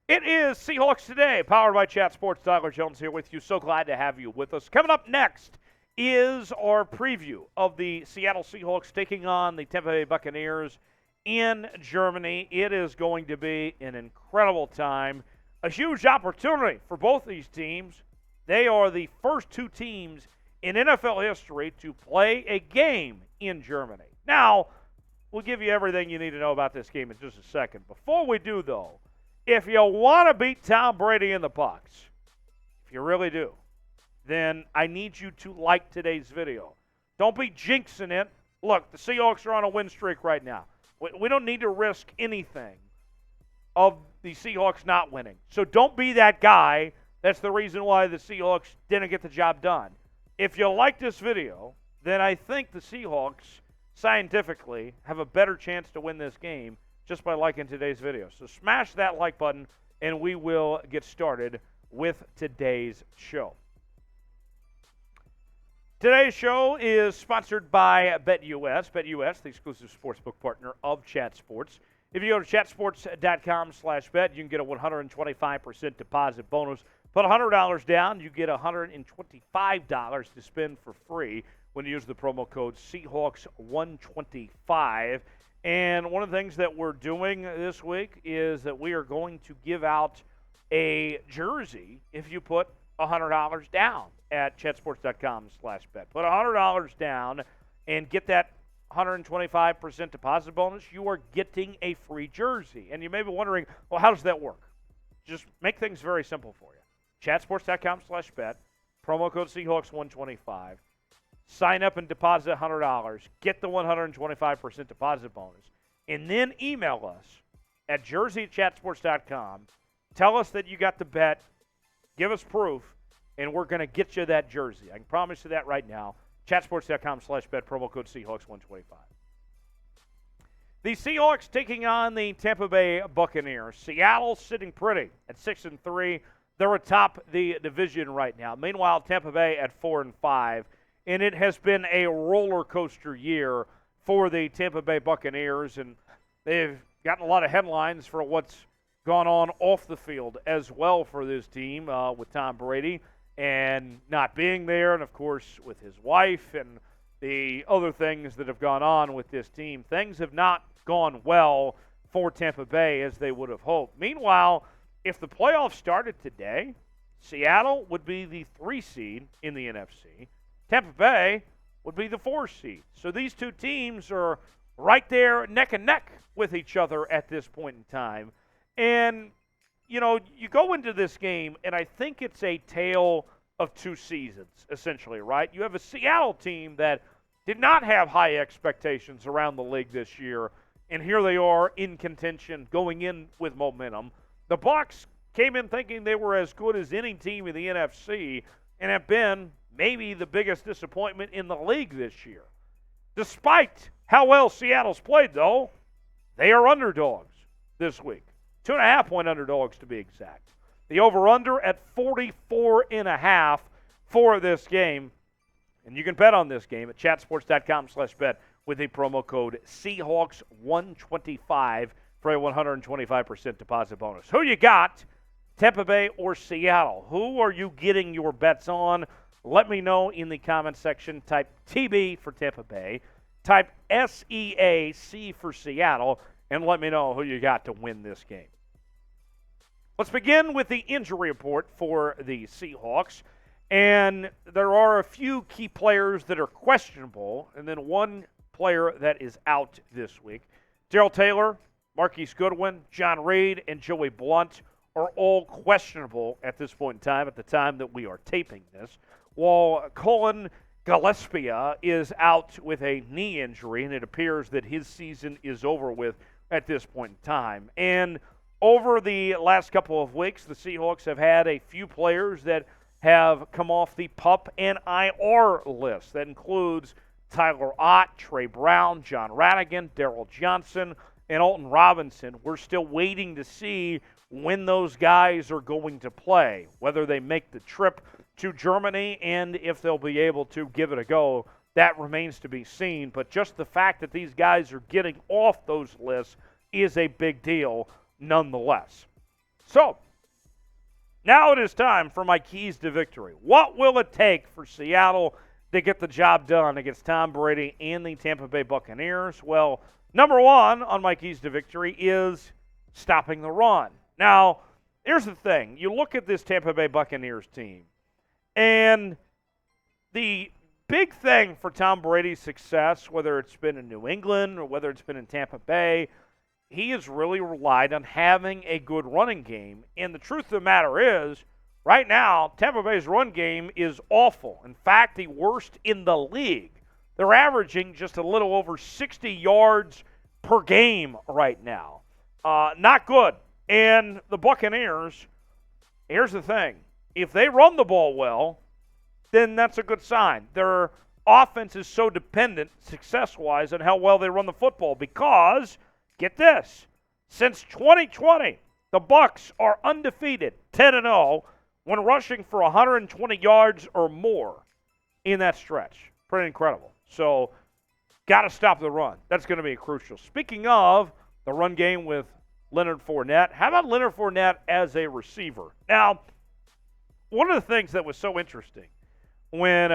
It is Seahawks Today, powered by Chat Sports. Tyler Jones here with you. So glad to have you with us. Coming up next is our preview of the Seattle Seahawks taking on the Tampa Bay Buccaneers in Germany. It is going to be an incredible time, a huge opportunity for both these teams. They are the first two teams in NFL history to play a game in Germany. Now, we'll give you everything you need to know about this game in just a second. Before we do, though, if you want to beat Tom Brady in the Bucs, if you really do, then I need you to like today's video. Don't be jinxing it. Look, the Seahawks are on a win streak right now. We don't need to risk anything of the Seahawks not winning. So don't be that guy. That's the reason why the Seahawks didn't get the job done. If you like this video, then I think the Seahawks scientifically have a better chance to win this game just by liking today's video. So smash that like button, and we will get started with today's show. Today's show is sponsored by BetUS. BetUS, the exclusive sportsbook partner of Chat Sports. If you go to chatsports.com/bet, you can get a 125% deposit bonus. Put $100 down, you get $125 to spend for free when you use the promo code Seahawks125. And one of the things that we're doing this week is that we are going to give out a jersey if you put $100 down at chatsports.com/bet. Put $100 down and get that 125% deposit bonus. You are getting a free jersey. And you may be wondering, well, how does that work? Just make things very simple for you. Chatsports.com/bet, promo code Seahawks125. Sign up and deposit $100. Get the 125% deposit bonus. And then email us at jersey@chatsports.com. Tell us that you got the bet. Give us proof, and we're going to get you that jersey. I can promise you that right now. Chatsports.com/bet, promo code Seahawks125. The Seahawks taking on the Tampa Bay Buccaneers. Seattle sitting pretty at 6-3. They're atop the division right now. Meanwhile, Tampa Bay at 4-5. And it has been a roller coaster year for the Tampa Bay Buccaneers, and they've gotten a lot of headlines for what's gone on off the field as well for this team with Tom Brady and not being there, and of course with his wife and the other things that have gone on with this team. Things have not gone well for Tampa Bay as they would have hoped. Meanwhile, if the playoffs started today, Seattle would be the 3 seed in the NFC. Tampa Bay would be the 4 seed. So these two teams are right there neck and neck with each other at this point in time. And, you know, you go into this game, and I think it's a tale of two seasons, essentially, right? You have a Seattle team that did not have high expectations around the league this year, and here they are in contention, going in with momentum. The Bucs came in thinking they were as good as any team in the NFC and have been maybe the biggest disappointment in the league this year. Despite how well Seattle's played, though, they are underdogs this week. 2.5-point underdogs to be exact. The over-under at 44.5 for this game. And you can bet on this game at chatsports.com/bet with the promo code Seahawks125 for a 125% deposit bonus. Who you got, Tampa Bay or Seattle? Who are you getting your bets on? Let me know in the comments section. Type TB for Tampa Bay. Type SEAC for Seattle. And let me know who you got to win this game. Let's begin with the injury report for the Seahawks. And there are a few key players that are questionable, and then one player that is out this week. Darrell Taylor, Marquise Goodwin, Jon Rhattigan, and Joey Blount are all questionable at this point in time, at the time that we are taping this, while Cullen Gillaspia is out with a knee injury, and it appears that his season is over with at this point in time. And over the last couple of weeks, the Seahawks have had a few players that have come off the PUP and IR list. That includes Tyler Ott, Tre Brown, Jon Rhattigan, Darryl Johnson, and Alton Robinson. We're still waiting to see when those guys are going to play, whether they make the trip to Germany and if they'll be able to give it a go. That remains to be seen. But just the fact that these guys are getting off those lists is a big deal nonetheless. So, now it is time for my keys to victory. What will it take for Seattle to get the job done against Tom Brady and the Tampa Bay Buccaneers? Well, number one on my keys to victory is stopping the run. Now, here's the thing. You look at this Tampa Bay Buccaneers team, and the big thing for Tom Brady's success, whether it's been in New England or whether it's been in Tampa Bay, he has really relied on having a good running game. And the truth of the matter is, right now, Tampa Bay's run game is awful. In fact, the worst in the league. They're averaging just a little over 60 yards per game right now. Not good. And the Buccaneers, here's the thing. If they run the ball well, then that's a good sign. Their offense is so dependent, success-wise, on how well they run the football because, get this, since 2020, the Bucs are undefeated, 10-0, when rushing for 120 yards or more in that stretch. Pretty incredible. So, got to stop the run. That's going to be crucial. Speaking of the run game with Leonard Fournette, how about Leonard Fournette as a receiver? Now, one of the things that was so interesting when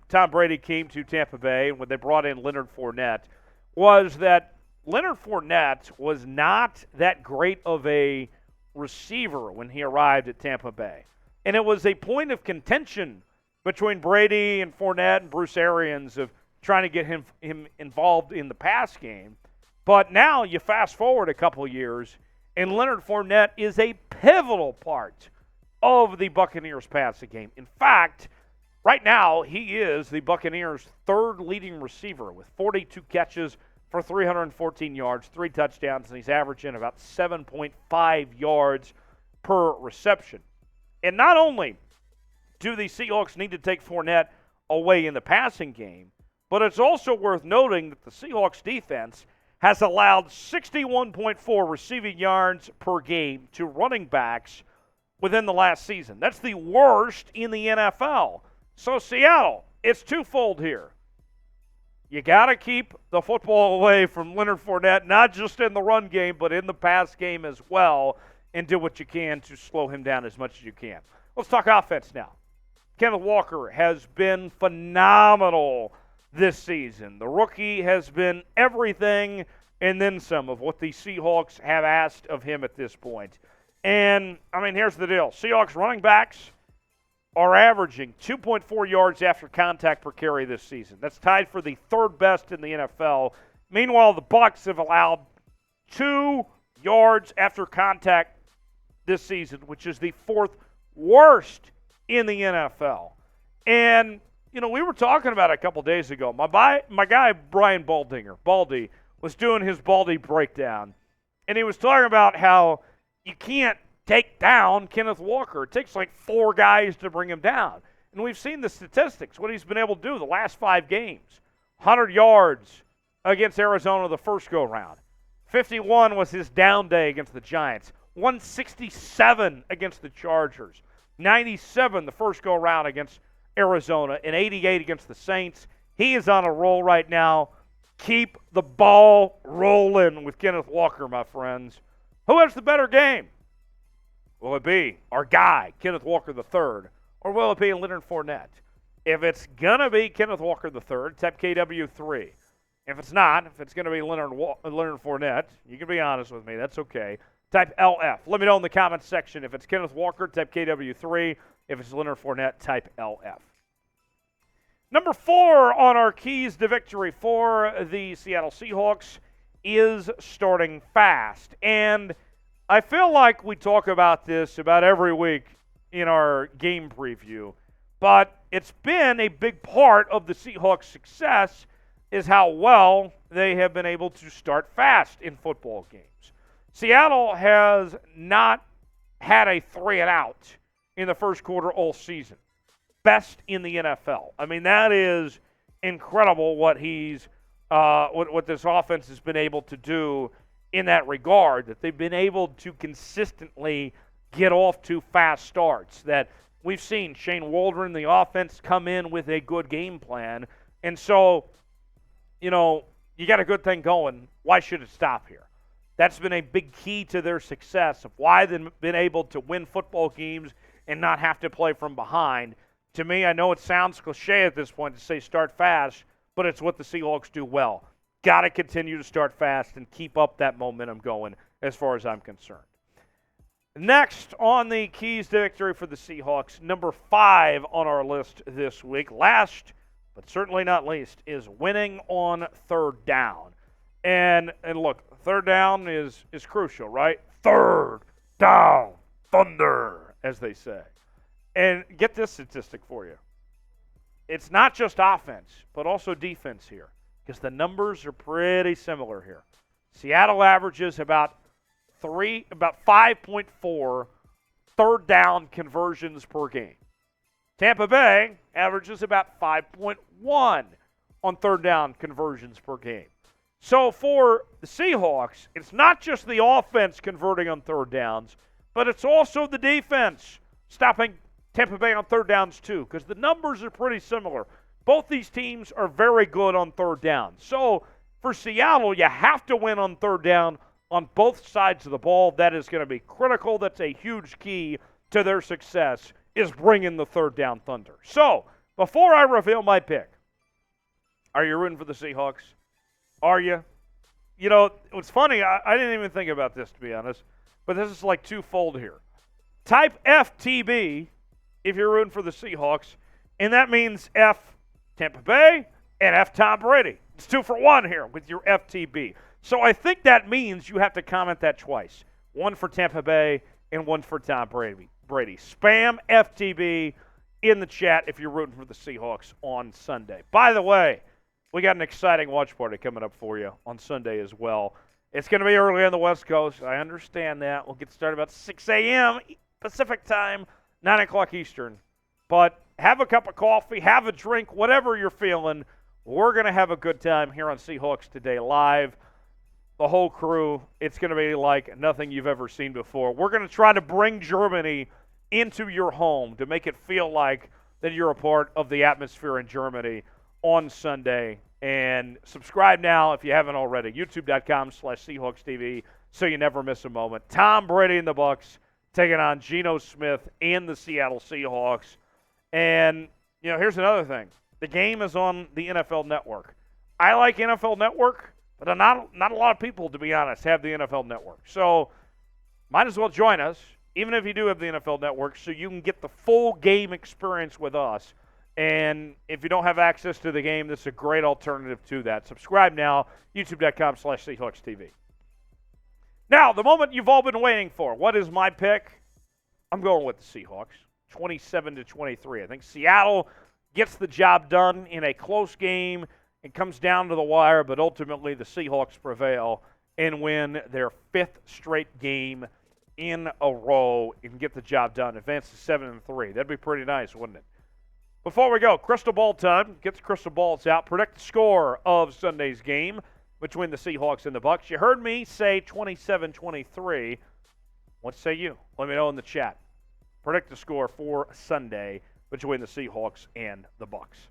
Tom Brady came to Tampa Bay, when they brought in Leonard Fournette, was that Leonard Fournette was not that great of a receiver when he arrived at Tampa Bay. And it was a point of contention between Brady and Fournette and Bruce Arians of trying to get him involved in the pass game. But now you fast forward a couple years, and Leonard Fournette is a pivotal part of the Buccaneers passing game. In fact, right now he is the Buccaneers' third leading receiver with 42 catches for 314 yards, 3 touchdowns, and he's averaging about 7.5 yards per reception. And not only do the Seahawks need to take Fournette away in the passing game, but it's also worth noting that the Seahawks defense has allowed 61.4 receiving yards per game to running backs within the last season. That's the worst in the NFL. So Seattle, it's twofold here. You got to keep the football away from Leonard Fournette, not just in the run game, but in the pass game as well, and do what you can to slow him down as much as you can. Let's talk offense now. Kenneth Walker has been phenomenal this season. The rookie has been everything and then some of what the Seahawks have asked of him at this point. And, here's the deal. Seahawks running backs are averaging 2.4 yards after contact per carry this season. That's tied for the third best in the NFL. Meanwhile, the Bucs have allowed 2 yards after contact this season, which is the fourth worst in the NFL. And, we were talking about it a couple days ago. My guy, Brian Baldy, was doing his Baldy breakdown. And he was talking about how you can't take down Kenneth Walker. It takes like 4 guys to bring him down. And we've seen the statistics, what he's been able to do the last 5 games. 100 yards against Arizona the first go-round. 51 was his down day against the Giants. 167 against the Chargers. 97 the first go-round against Arizona. And 88 against the Saints. He is on a roll right now. Keep the ball rolling with Kenneth Walker, my friends. Who has the better game? Will it be our guy, Kenneth Walker III, or will it be Leonard Fournette? If it's going to be Kenneth Walker III, type KW3. If it's not, if it's going to be Leonard Fournette, you can be honest with me, that's okay. Type LF. Let me know in the comments section. If it's Kenneth Walker, type KW3. If it's Leonard Fournette, type LF. Number 4 on our keys to victory for the Seattle Seahawks is starting fast. And I feel like we talk about this about every week in our game preview, but it's been a big part of the Seahawks' success is how well they have been able to start fast in football games. Seattle has not had a 3-and-out in the first quarter all season. Best in the NFL. That is incredible what what this offense has been able to do in that regard, that they've been able to consistently get off to fast starts, that we've seen Shane Waldron, the offense, come in with a good game plan. And so, you got a good thing going. Why should it stop here? That's been a big key to their success, of why they've been able to win football games and not have to play from behind. To me, I know it sounds cliche at this point to say start fast, but it's what the Seahawks do well. Got to continue to start fast and keep up that momentum going as far as I'm concerned. Next on the keys to victory for the Seahawks, number 5 on our list this week, last but certainly not least, is winning on third down. And look, third down is crucial, right? Third down, thunder, as they say. And get this statistic for you. It's not just offense, but also defense here, because the numbers are pretty similar here. Seattle averages about 5.4 third down conversions per game. Tampa Bay averages about 5.1 on third down conversions per game. So for the Seahawks, it's not just the offense converting on third downs, but it's also the defense stopping Tampa Bay on third downs too, because the numbers are pretty similar. Both these teams are very good on third down. So for Seattle, you have to win on third down on both sides of the ball. That is going to be critical. That's a huge key to their success, is bringing the third down thunder. So before I reveal my pick, are you rooting for the Seahawks? Are you? You know, it's funny, I didn't even think about this, to be honest, but this is like twofold here. Type FTB if you're rooting for the Seahawks, and that means F Tampa Bay and F Tom Brady. It's 2 for 1 here with your FTB. So I think that means you have to comment that twice. 1 for Tampa Bay and 1 for Tom Brady. Spam FTB in the chat if you're rooting for the Seahawks on Sunday. By the way, we got an exciting watch party coming up for you on Sunday as well. It's going to be early on the West Coast. I understand that. We'll get started about 6 a.m. Pacific time, 9 o'clock Eastern. But have a cup of coffee, have a drink, whatever you're feeling. We're going to have a good time here on Seahawks Today Live. The whole crew, it's going to be like nothing you've ever seen before. We're going to try to bring Germany into your home to make it feel like that you're a part of the atmosphere in Germany on Sunday. And subscribe now if you haven't already. YouTube.com/SeahawksTV so you never miss a moment. Tom Brady and the Bucs taking on Geno Smith and the Seattle Seahawks. And, you know, here's another thing. The game is on the NFL Network. I like NFL Network, but not a lot of people, to be honest, have the NFL Network. So might as well join us, even if you do have the NFL Network, so you can get the full game experience with us. And if you don't have access to the game, this is a great alternative to that. Subscribe now, youtube.com/SeahawksTV. Now, the moment you've all been waiting for. What is my pick? I'm going with the Seahawks, 27-23. I think Seattle gets the job done in a close game. It comes down to the wire, but ultimately the Seahawks prevail and win their 5th straight game in a row and get the job done. Advance to 7-3. That'd be pretty nice, wouldn't it? Before we go, crystal ball time. Get the crystal balls out. Predict the score of Sunday's game between the Seahawks and the Bucs. You heard me say 27-23. What say you? Let me know in the chat. Predict the score for Sunday between the Seahawks and the Bucs.